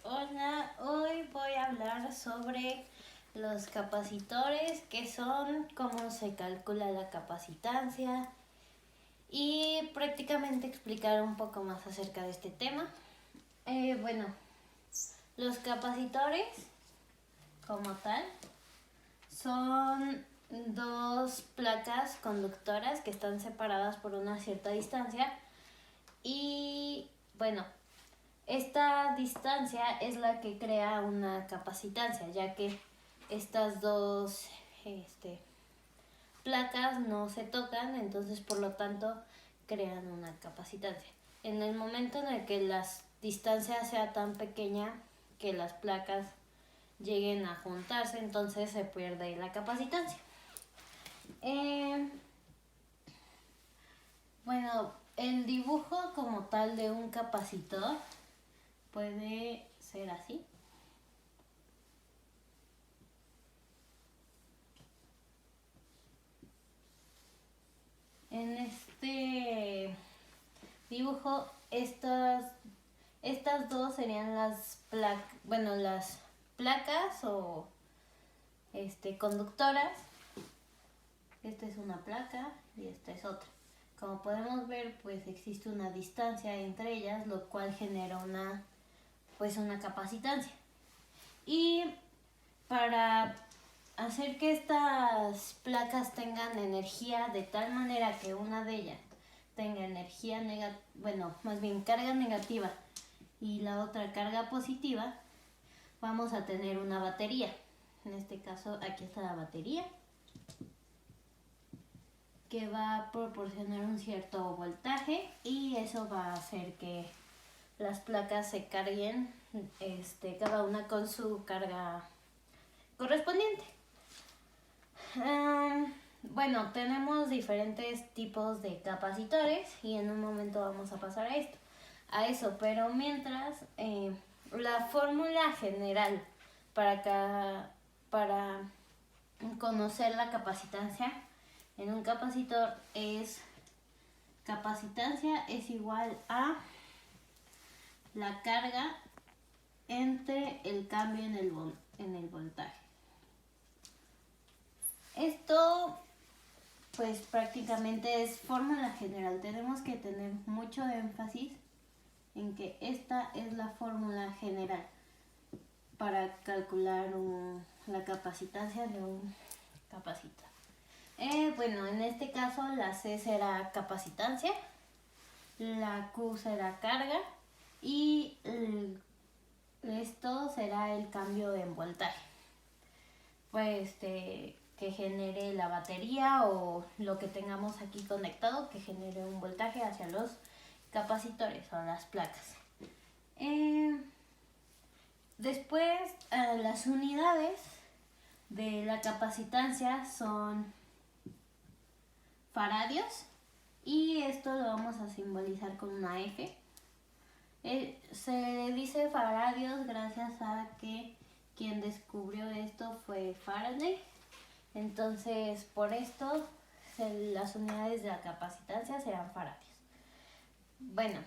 Hola, hoy voy a hablar sobre los capacitores, qué son, cómo se calcula la capacitancia y prácticamente explicar un poco más acerca de este tema. Bueno, los capacitores como tal son dos placas conductoras que están separadas por una cierta distancia y bueno, esta distancia es la que crea una capacitancia, ya que estas dos placas no se tocan, entonces por lo tanto crean una capacitancia. En el momento en el que la distancia sea tan pequeña que las placas lleguen a juntarse, entonces se pierde la capacitancia. Bueno, el dibujo como tal de un capacitor puede ser así. En este dibujo, estas dos serían las placas o conductoras. Esta es una placa y esta es otra. Como podemos ver, pues existe una distancia entre ellas, lo cual genera una capacitancia. Y para hacer que estas placas tengan energía de tal manera que una de ellas tenga energía carga negativa y la otra carga positiva, vamos a tener una batería. En este caso, aquí está la batería, que va a proporcionar un cierto voltaje y eso va a hacer que las placas se carguen, cada una con su carga correspondiente. Bueno, tenemos diferentes tipos de capacitores y en un momento vamos a pasar a eso, pero mientras la fórmula general para conocer la capacitancia en un capacitor es capacitancia es igual a la carga entre el cambio en el voltaje. Esto pues prácticamente es fórmula general. Tenemos que tener mucho énfasis en que esta es la fórmula general para calcular la capacitancia de un capacitor. En este caso la C será capacitancia, la Q será carga y esto será el cambio en voltaje. Pues que genere la batería o lo que tengamos aquí conectado, que genere un voltaje hacia los capacitores o las placas. Después, las unidades de la capacitancia son faradios y esto lo vamos a simbolizar con una F. Se dice faradios gracias a que quien descubrió esto fue Faraday. Entonces, por esto, las unidades de la capacitancia serán faradios. Bueno,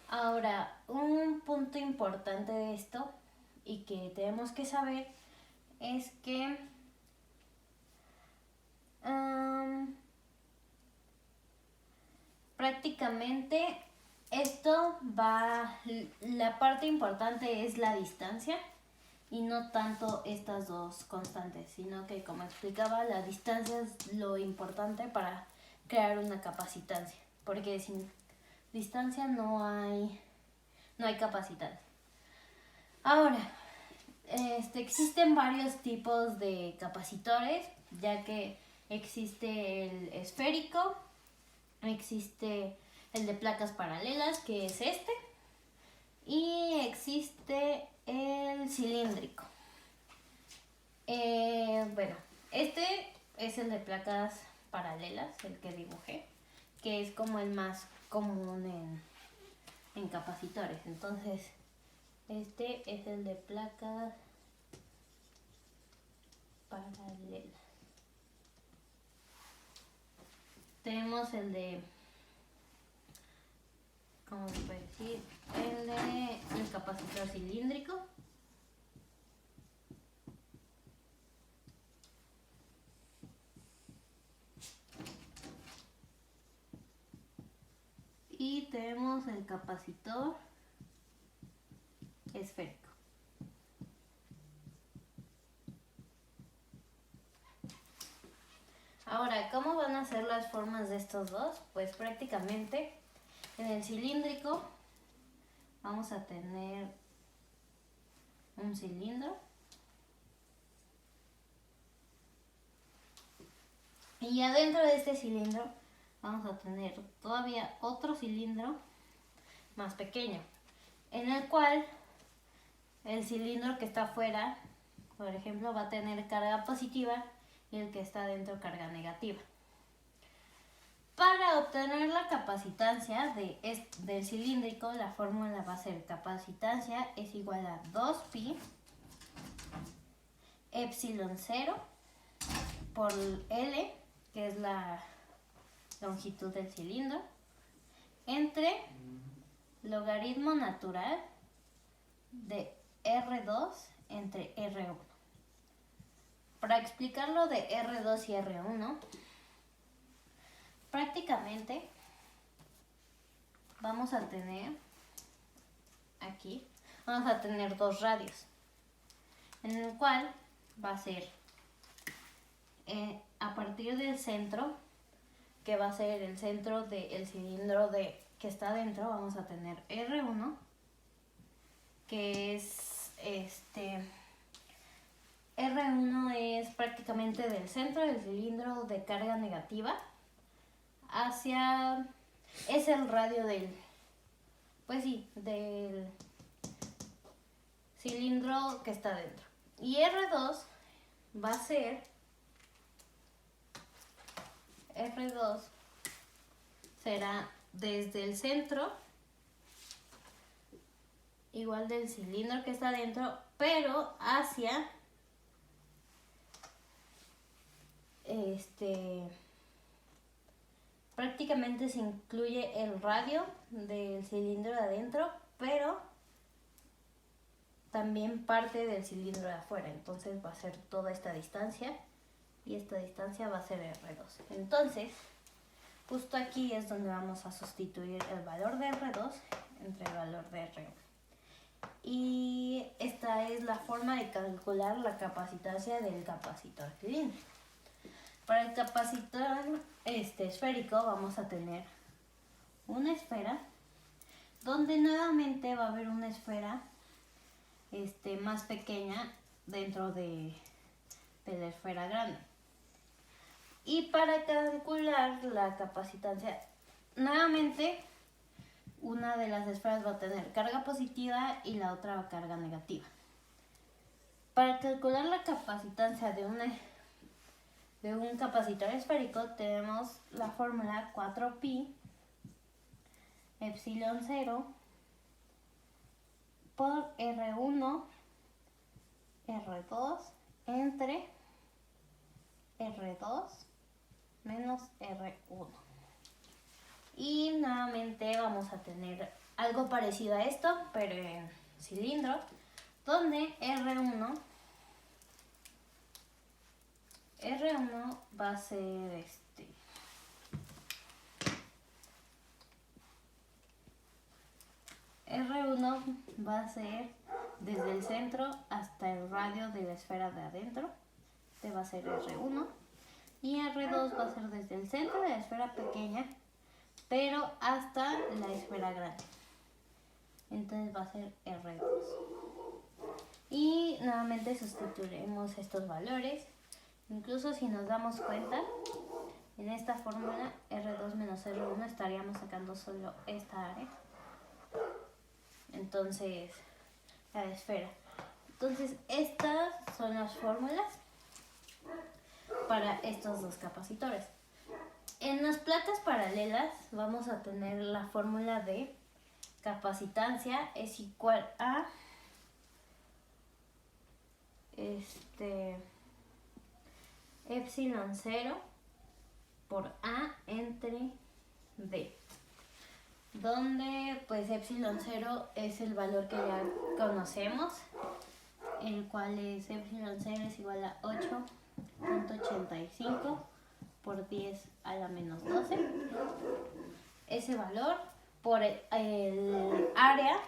ahora, un punto importante de esto y que tenemos que saber es que prácticamente la parte importante es la distancia y no tanto estas dos constantes, sino que, como explicaba, la distancia es lo importante para crear una capacitancia, porque sin distancia no hay capacitancia. Ahora, existen varios tipos de capacitores, ya que existe el esférico, existe el de placas paralelas, que es y existe el cilíndrico. Este es el de placas paralelas, el que dibujé, que es como el más común en capacitores. Entonces, este es el de placas paralelas. Tenemos el de, ¿cómo se puede decir? El de nuestro cilíndrico. Y tenemos el capacitor esférico. Ahora, ¿cómo van a ser las formas de estos dos? Pues prácticamente en el cilíndrico vamos a tener un cilindro y adentro de este cilindro vamos a tener todavía otro cilindro más pequeño, en el cual el cilindro que está afuera, por ejemplo, va a tener carga positiva y el que está adentro carga negativa. Para obtener la capacitancia del cilíndrico, la fórmula va a ser capacitancia es igual a 2pi epsilon 0 por L, que es la longitud del cilindro, entre logaritmo natural de R2 entre R1. Para explicar lo de R2 y R1, prácticamente vamos a tener aquí, vamos a tener dos radios, en el cual va a ser a partir del centro, que va a ser el centro del cilindro que está dentro, vamos a tener R1, que es R1 es prácticamente del centro del cilindro de carga negativa hacia, es el radio del cilindro que está dentro. Y R2 va a ser, R2 será desde el centro, igual del cilindro que está dentro, pero hacia prácticamente se incluye el radio del cilindro de adentro, pero también parte del cilindro de afuera. Entonces va a ser toda esta distancia y esta distancia va a ser R2. Entonces, justo aquí es donde vamos a sustituir el valor de R2 entre el valor de R1. Y esta es la forma de calcular la capacitancia del capacitor cilíndrico. Para el capacitor esférico vamos a tener una esfera donde nuevamente va a haber una esfera más pequeña dentro de la esfera grande. Y para calcular la capacitancia, nuevamente una de las esferas va a tener carga positiva y la otra va carga negativa. Para calcular la capacitancia de un capacitor esférico tenemos la fórmula 4pi epsilon 0 por R1 R2 entre R2 menos R1. Y nuevamente vamos a tener algo parecido a esto, pero en cilindro, donde R1 va a ser R1 va a ser desde el centro hasta el radio de la esfera de adentro, este va a ser R1, y R2 va a ser desde el centro de la esfera pequeña, pero hasta la esfera grande, entonces va a ser R2. Y nuevamente sustituiremos estos valores. Incluso si nos damos cuenta, en esta fórmula R2 menos R1 estaríamos sacando solo esta área, entonces la esfera. Entonces estas son las fórmulas para estos dos capacitores. En las placas paralelas vamos a tener la fórmula de capacitancia es igual a epsilon 0 por A entre D. donde pues epsilon 0 es el valor que ya conocemos, el cual es epsilon 0 es igual a 8.85 por 10 a la menos 12. Ese valor por el área,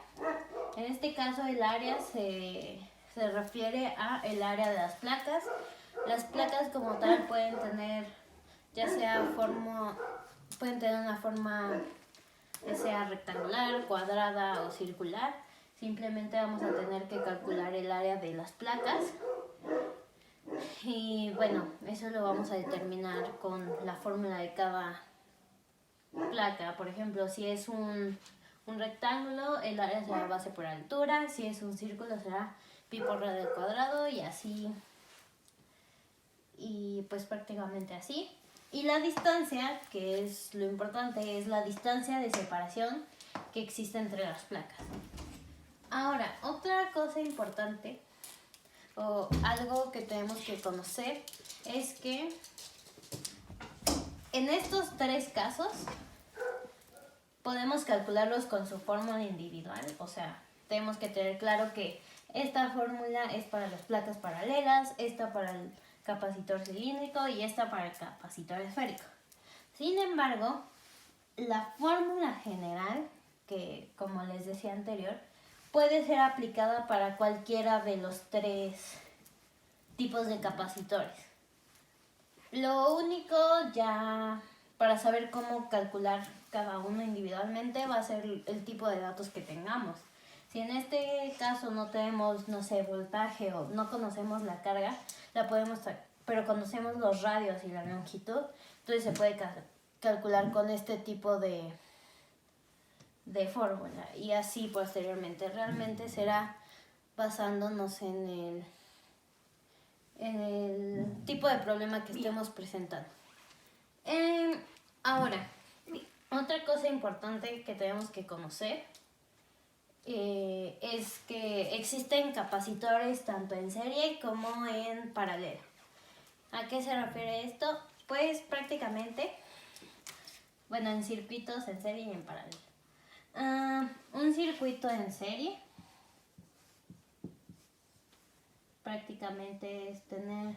en este caso el área se refiere a el área de las placas. Las placas como tal pueden tener pueden tener una forma que sea rectangular, cuadrada o circular. Simplemente vamos a tener que calcular el área de las placas. Y bueno, eso lo vamos a determinar con la fórmula de cada placa. Por ejemplo, si es un rectángulo, el área será base por altura. Si es un círculo, será pi por radio al cuadrado y así. Y pues prácticamente así. Y la distancia, que es lo importante, es la distancia de separación que existe entre las placas. Ahora, otra cosa importante o algo que tenemos que conocer es que en estos tres casos podemos calcularlos con su fórmula individual. O sea, tenemos que tener claro que esta fórmula es para las placas paralelas, esta para el capacitor cilíndrico y esta para el capacitor esférico. Sin embargo, la fórmula general, que como les decía anterior, puede ser aplicada para cualquiera de los tres tipos de capacitores. Lo único ya para saber cómo calcular cada uno individualmente va a ser el tipo de datos que tengamos. Si en este caso no tenemos, no sé, voltaje o no conocemos la carga, pero conocemos los radios y la longitud, entonces se puede calcular con este tipo de fórmula. Y así posteriormente. Realmente será basándonos en el tipo de problema que estemos presentando. Ahora, otra cosa importante que tenemos que conocer es que existen capacitores tanto en serie como en paralelo. ¿A qué se refiere esto? Pues prácticamente, bueno, en circuitos en serie y en paralelo. Un circuito en serie prácticamente es tener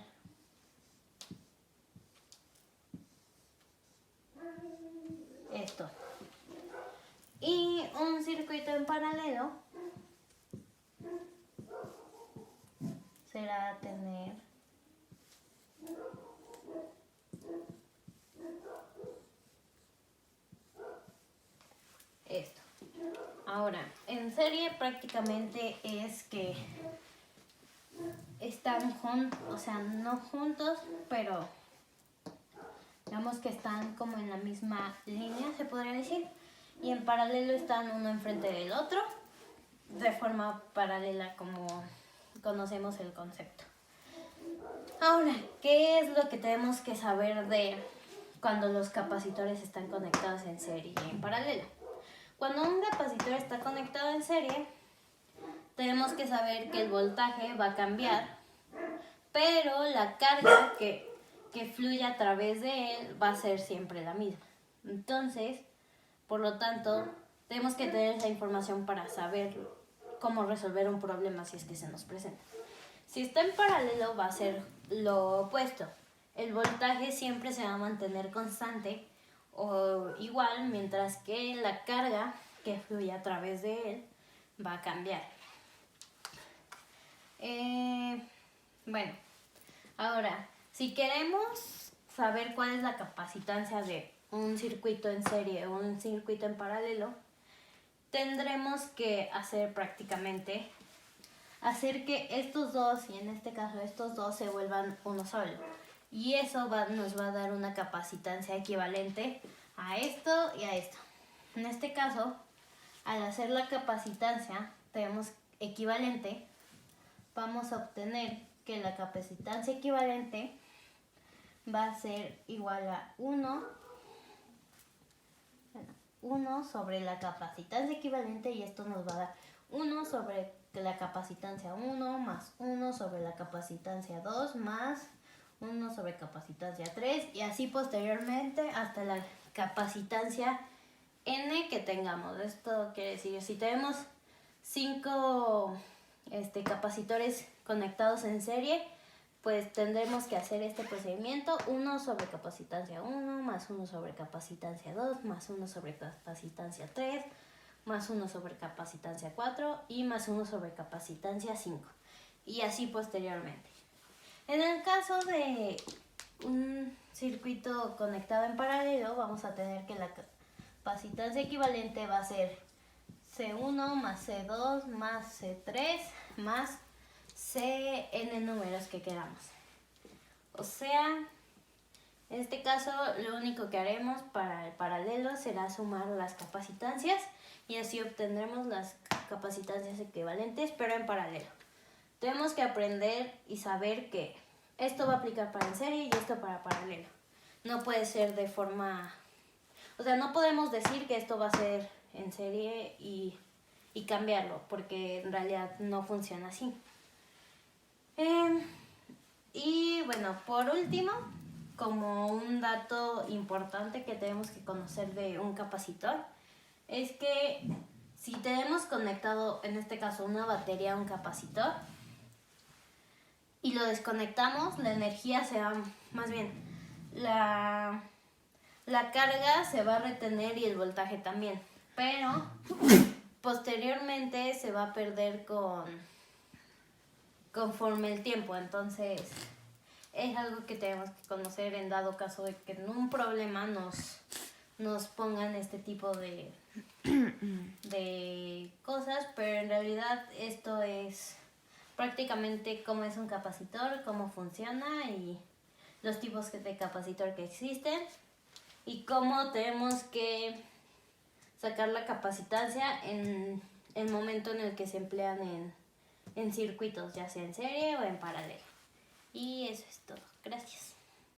esto. Y un circuito en paralelo será tener esto. Ahora, en serie prácticamente es que están juntos, o sea, no juntos, pero digamos que están como en la misma línea, se podría decir. Y en paralelo están uno enfrente del otro, de forma paralela como conocemos el concepto. Ahora, ¿qué es lo que tenemos que saber de cuando los capacitores están conectados en serie y en paralelo? Cuando un capacitor está conectado en serie, tenemos que saber que el voltaje va a cambiar, pero la carga que fluye a través de él va a ser siempre la misma. Entonces, por lo tanto, tenemos que tener esa información para saber cómo resolver un problema si es que se nos presenta. Si está en paralelo va a ser lo opuesto. El voltaje siempre se va a mantener constante o igual, mientras que la carga que fluye a través de él va a cambiar. Bueno, ahora, si queremos saber cuál es la capacitancia de un circuito en serie o un circuito en paralelo, tendremos que hacer prácticamente hacer que estos dos, y en este caso estos dos, se vuelvan uno solo. Y eso nos va a dar una capacitancia equivalente a esto y a esto. En este caso, al hacer la capacitancia, tenemos equivalente, vamos a obtener que la capacitancia equivalente va a ser igual a 1 sobre la capacitancia equivalente, y esto nos va a dar 1 sobre la capacitancia 1 más 1 sobre la capacitancia 2 más 1 sobre capacitancia 3 y así posteriormente hasta la capacitancia N que tengamos. Esto quiere decir, si tenemos 5 capacitores conectados en serie, pues tendremos que hacer este procedimiento: 1 sobre capacitancia 1, más 1 sobre capacitancia 2, más 1 sobre capacitancia 3, más 1 sobre capacitancia 4 y más 1 sobre capacitancia 5. Y así posteriormente. En el caso de un circuito conectado en paralelo, vamos a tener que la capacitancia equivalente va a ser C1 más C2 más C3 más Cn números que queramos. O sea, en este caso lo único que haremos para el paralelo será sumar las capacitancias y así obtendremos las capacitancias equivalentes, pero en paralelo. Tenemos que aprender y saber que esto va a aplicar para en serie y esto para paralelo. No puede ser de forma... O sea, no podemos decir que esto va a ser en serie y cambiarlo, porque en realidad no funciona así. Y bueno, por último, como un dato importante que tenemos que conocer de un capacitor, es que si tenemos conectado, en este caso, una batería a un capacitor y lo desconectamos, la energía se va, más bien, la carga se va a retener y el voltaje también, pero posteriormente se va a perder conforme el tiempo. Entonces es algo que tenemos que conocer en dado caso de que en un problema nos pongan este tipo de cosas, pero en realidad esto es prácticamente cómo es un capacitor, cómo funciona y los tipos de capacitor que existen y cómo tenemos que sacar la capacitancia en el momento en el que se emplean en circuitos, ya sea en serie o en paralelo.